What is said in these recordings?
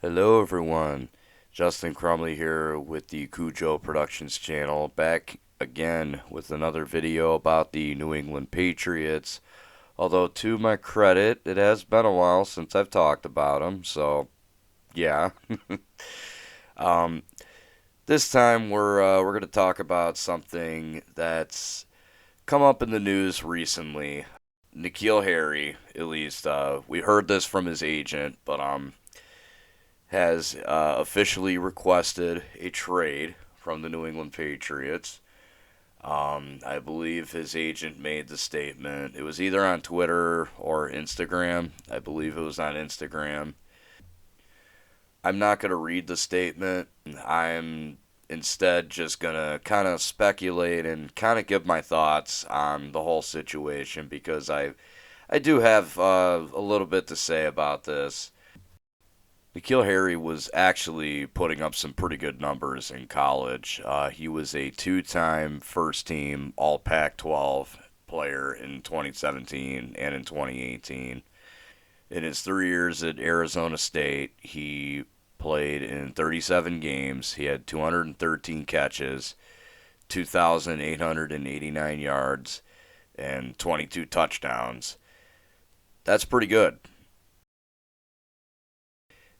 Hello everyone, Justin Crumley here with the Cujo Productions channel, back again with another video about the New England Patriots. Although to my credit, it has been a while since I've talked about them, so yeah. um, this time we're going to talk about something that's come up in the news recently. N'Keal Harry, at least, we heard this from his agent, but has officially requested a trade from the New England Patriots. I believe his agent made the statement. It was either on Twitter or Instagram. I believe it was on Instagram. I'm not going to read the statement. I'm instead just going to kind of speculate and kind of give my thoughts on the whole situation because I do have a little bit to say about this. N'Keal Harry was actually putting up some pretty good numbers in college. He was a two-time first-team All Pac-12 player in 2017 and in 2018. In his 3 years at Arizona State, he played in 37 games. He had 213 catches, 2,889 yards, and 22 touchdowns. That's pretty good.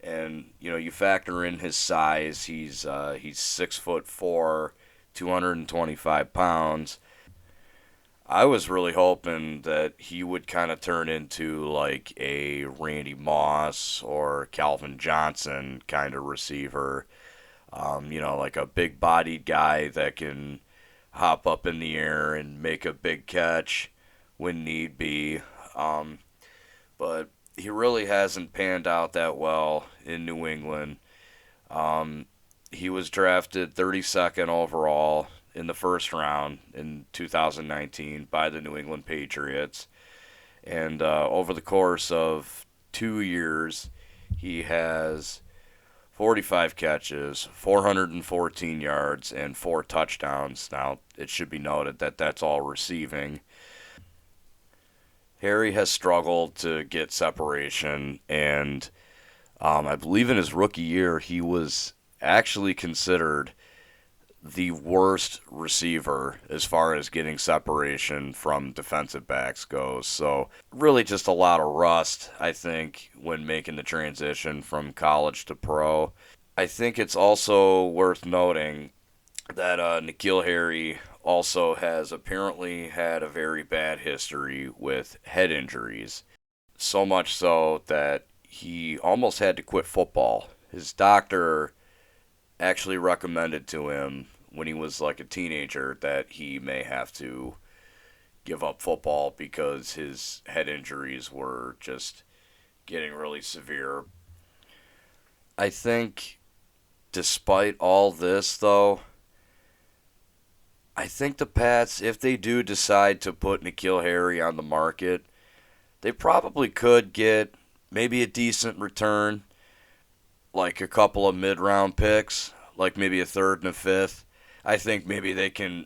And you factor in his size. He's 6'4", 225 pounds. I was really hoping that he would kind of turn into like a Randy Moss or Calvin Johnson kind of receiver. Like a big bodied guy that can hop up in the air and make a big catch when need be. But he really hasn't panned out that well in New England. Um, he was drafted 32nd overall in the first round in 2019 by the New England Patriots. And over the course of 2 years, he has 45 catches, 414 yards, and four touchdowns. Now, it should be noted that that's all receiving. Harry has struggled to get separation, and I believe in his rookie year, he was actually considered the worst receiver as far as getting separation from defensive backs goes. So, really, just a lot of rust, I think, when making the transition from college to pro. I think it's also worth noting that N'Keal Harry also has apparently had a very bad history with head injuries. So much so that he almost had to quit football. His doctor actually recommended to him when he was like a teenager that he may have to give up football because his head injuries were just getting really severe. I think despite all this though, I think the Pats, if they do decide to put N'Keal Harry on the market, they probably could get maybe a decent return, like a couple of mid-round picks, like maybe a third and a fifth. I think maybe they can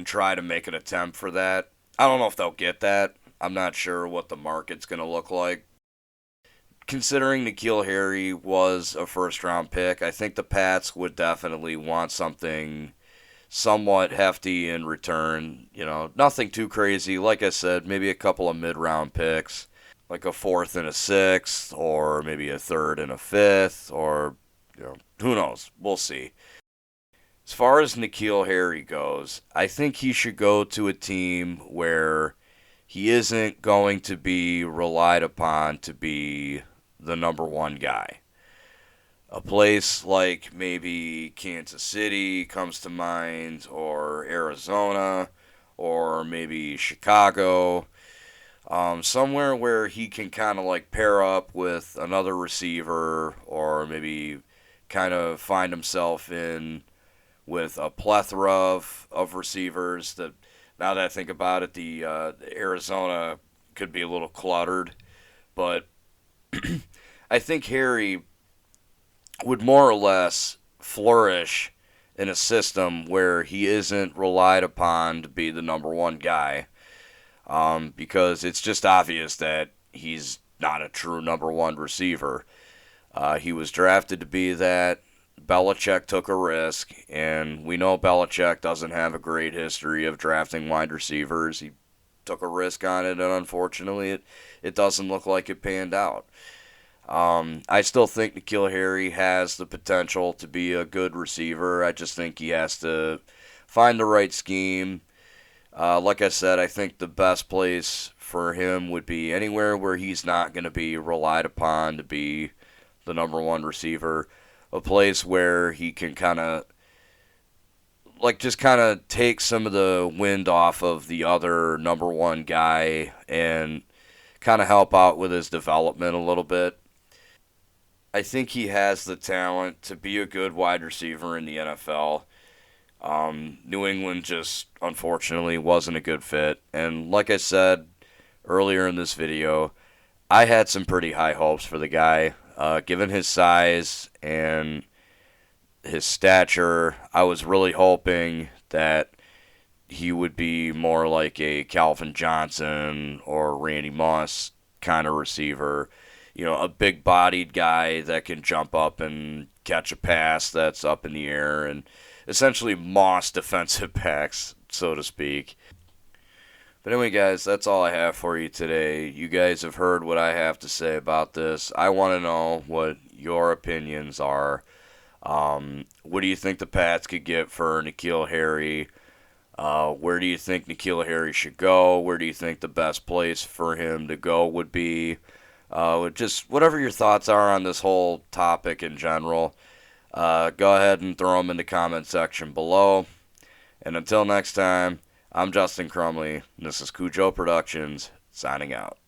try to make an attempt for that. I don't know if they'll get that. I'm not sure what the market's going to look like. Considering N'Keal Harry was a first round pick, I think the Pats would definitely want something somewhat hefty in return. Nothing too crazy. Like I said, maybe a couple of mid round picks, like a fourth and a sixth, or maybe a third and a fifth, or who knows? We'll see. As far as N'Keal Harry goes, I think he should go to a team where he isn't going to be relied upon to be the number one guy. A place like maybe Kansas City comes to mind, or Arizona, or maybe Chicago. Somewhere where he can kind of like pair up with another receiver, or maybe kind of find himself in with a plethora of receivers. That now that I think about it, the Arizona could be a little cluttered, but I think Harry would more or less flourish in a system where he isn't relied upon to be the number one guy, because it's just obvious that he's not a true number one receiver. He was drafted to be that. Belichick took a risk, and we know Belichick doesn't have a great history of drafting wide receivers. He took a risk on it, and unfortunately, it doesn't look like it panned out. I still think N'Keal Harry has the potential to be a good receiver. I just think he has to find the right scheme. Like I said, I think the best place for him would be anywhere where he's not going to be relied upon to be the number one receiver. A place where he can kind of just kind of take some of the wind off of the other number one guy and kind of help out with his development a little bit. I think he has the talent to be a good wide receiver in the NFL. New England just unfortunately wasn't a good fit. And like I said earlier in this video, I had some pretty high hopes for the guy. Given his size and his stature, I was really hoping that he would be more like a Calvin Johnson or Randy Moss kind of receiver. A big bodied guy that can jump up and catch a pass that's up in the air, and essentially Moss defensive backs, so to speak. But anyway, guys, that's all I have for you today. You guys have heard what I have to say about this. I want to know what your opinions are. What do you think the Pats could get for N'Keal Harry? Where do you think N'Keal Harry should go? Where do you think the best place for him to go would be? Just whatever your thoughts are on this whole topic in general, go ahead and throw them in the comment section below. And until next time, I'm Justin Crumley, and this is Cujo Productions, signing out.